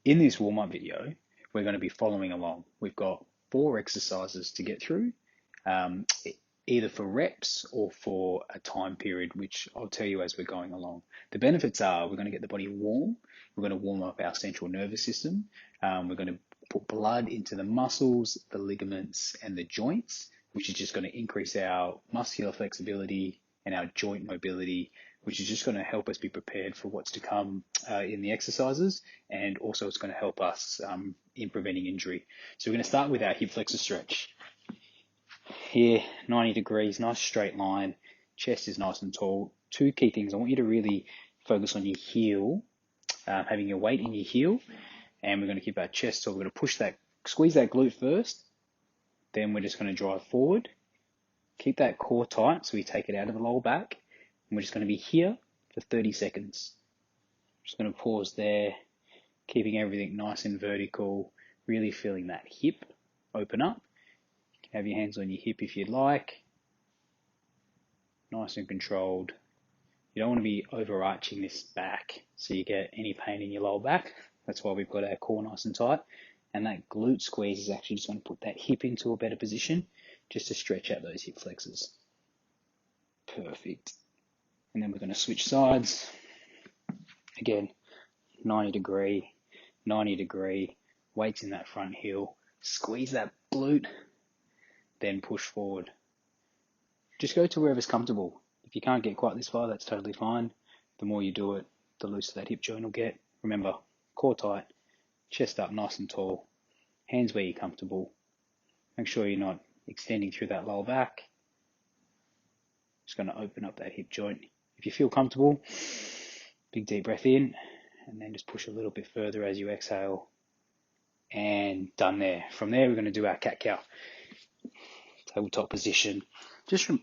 In this warm-up video, we're going to be following along. We've got 4 exercises to get through, um, either for reps or for a time period, which I'll tell you as we're going along. The benefits are we're going to get the body warm, we're going to warm up our central nervous system, we're going to put blood into the muscles, the ligaments, and the joints, which is just going to increase our muscular flexibility and our joint mobility, which is just going to help us be prepared for what's to come in the exercises, and also it's going to help us in preventing injury. So we're going to start with our hip flexor stretch. Here, 90 degrees, nice straight line, chest is nice and tall. 2 key things, I want you to really focus on your heel, having your weight in your heel, and we're going to keep our chest tall. We're going to push that, squeeze that glute first, then we're just going to drive forward. Keep that core tight so we take it out of the lower back, and we're just going to be here for 30 seconds. Just going to pause there, keeping everything nice and vertical, really feeling that hip open up. You can have your hands on your hip if you'd like. Nice and controlled. You don't want to be overarching this back so you get any pain in your lower back. That's why we've got our core nice and tight. And that glute squeeze is actually just going to put that hip into a better position just to stretch out those hip flexors. Perfect. And then we're going to switch sides. Again, 90 degree, weights in that front heel, squeeze that glute, then push forward. Just go to wherever's comfortable. If you can't get quite this far, that's totally fine. The more you do it, the looser that hip joint will get. Remember, core tight, chest up nice and tall, hands where you're comfortable. Make sure you're not extending through that lower back. Just going to open up that hip joint. If you feel comfortable, big deep breath in, and then just push a little bit further as you exhale. And done there. From there, we're going to do our cat-cow. Tabletop position. Just from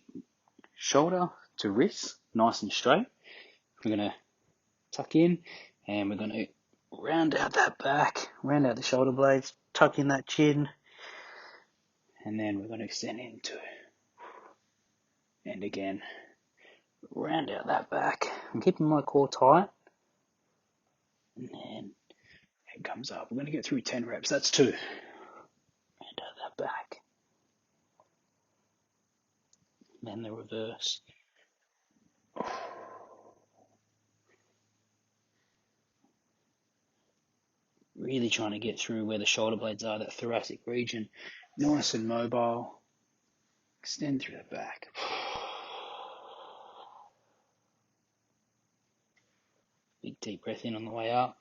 shoulder to wrist, nice and straight. We're going to tuck in, and we're going to round out that back, round out the shoulder blades, tuck in that chin, and then we're going to extend into it. And again, round out that back. I'm keeping my core tight. And then head comes up. We're going to get through 10 reps. That's 2. Round out that back. And then the reverse. Really trying to get through where the shoulder blades are, that thoracic region. Nice and mobile. Extend through the back. Big deep breath in on the way up.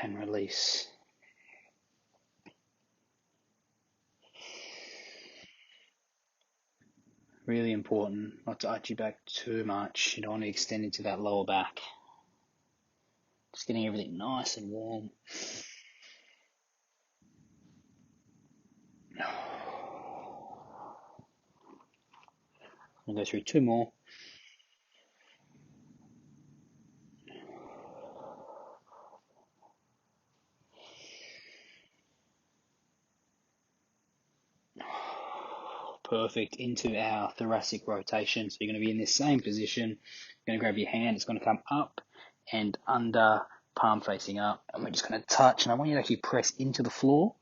And release. Really important not to arch your back too much. You don't want to extend into that lower back. Just getting everything nice and warm. I'm going to go through 2 more. Perfect. Into our thoracic rotation. So you're going to be in this same position. You're going to grab your hand. It's going to come up and under, palm facing up. And we're just going to touch. And I want you to actually press into the floor.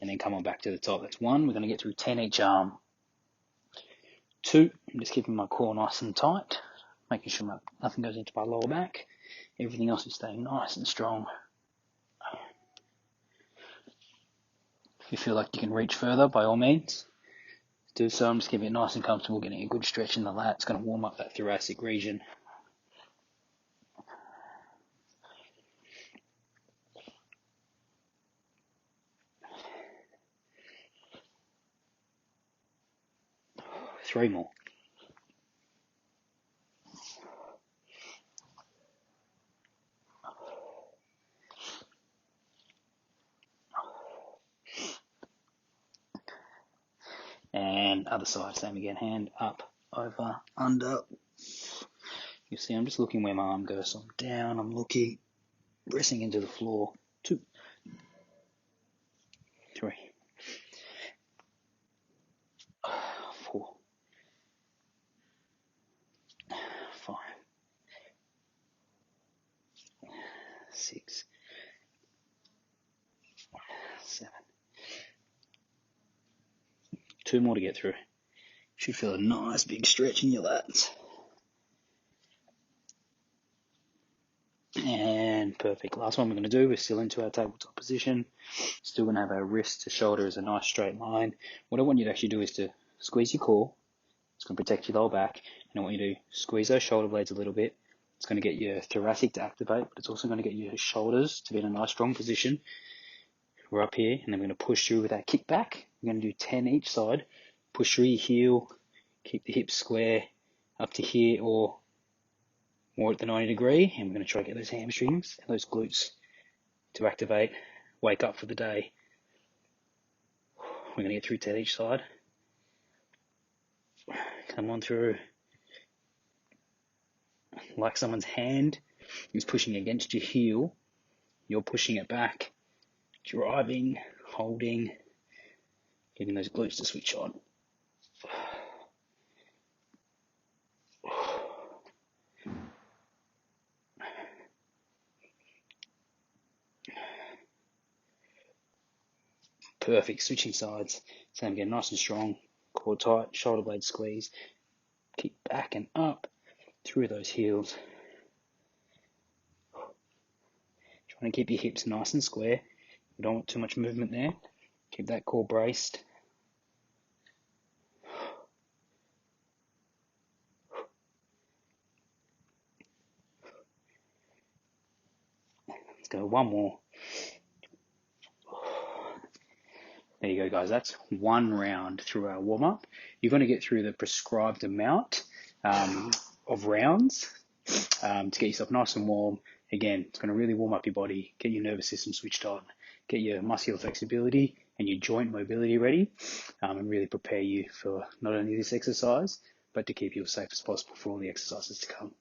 And then come on back to the top. That's 1. We're going to get through 10 each arm. 2. I'm just keeping my core nice and tight. Making sure nothing goes into my lower back. Everything else is staying nice and strong. If you feel like you can reach further, by all means, do so. I'm just keeping it nice and comfortable, getting a good stretch in the lat. It's going to warm up that thoracic region. Three more. And other side, same again. Hand up, over, under. You see, I'm just looking where my arm goes. So I'm down, I'm looking, pressing into the floor. 2, 3, 4, 5, 2 more to get through. Should feel a nice big stretch in your lats. And perfect. Last one we're going to do, we're still into our tabletop position. Still going to have our wrist to shoulder as a nice straight line. What I want you to actually do is to squeeze your core. It's going to protect your lower back. And I want you to squeeze those shoulder blades a little bit. It's going to get your thoracic to activate, but it's also going to get your shoulders to be in a nice strong position. We're up here, and then we're going to push through with that kick back. We're going to do 10 each side. Push through your heel, keep the hips square up to here or more at the 90 degree, and we're going to try to get those hamstrings and those glutes to activate, wake up for the day. We're going to get through 10 each side. Come on through. Like someone's hand is pushing against your heel, you're pushing it back, driving, holding, getting those glutes to switch on. Perfect, switching sides. Same again, nice and strong, core tight, shoulder blade squeeze, keep back and up through those heels. Trying to keep your hips nice and square. You don't want too much movement there. Keep that core braced. Let's go one more. There you go, guys. That's one round through our warm-up. You're going to get through the prescribed amount of rounds to get yourself nice and warm. Again, it's going to really warm up your body, get your nervous system switched on, get your muscular flexibility and your joint mobility ready, and really prepare you for not only this exercise, but to keep you as safe as possible for all the exercises to come.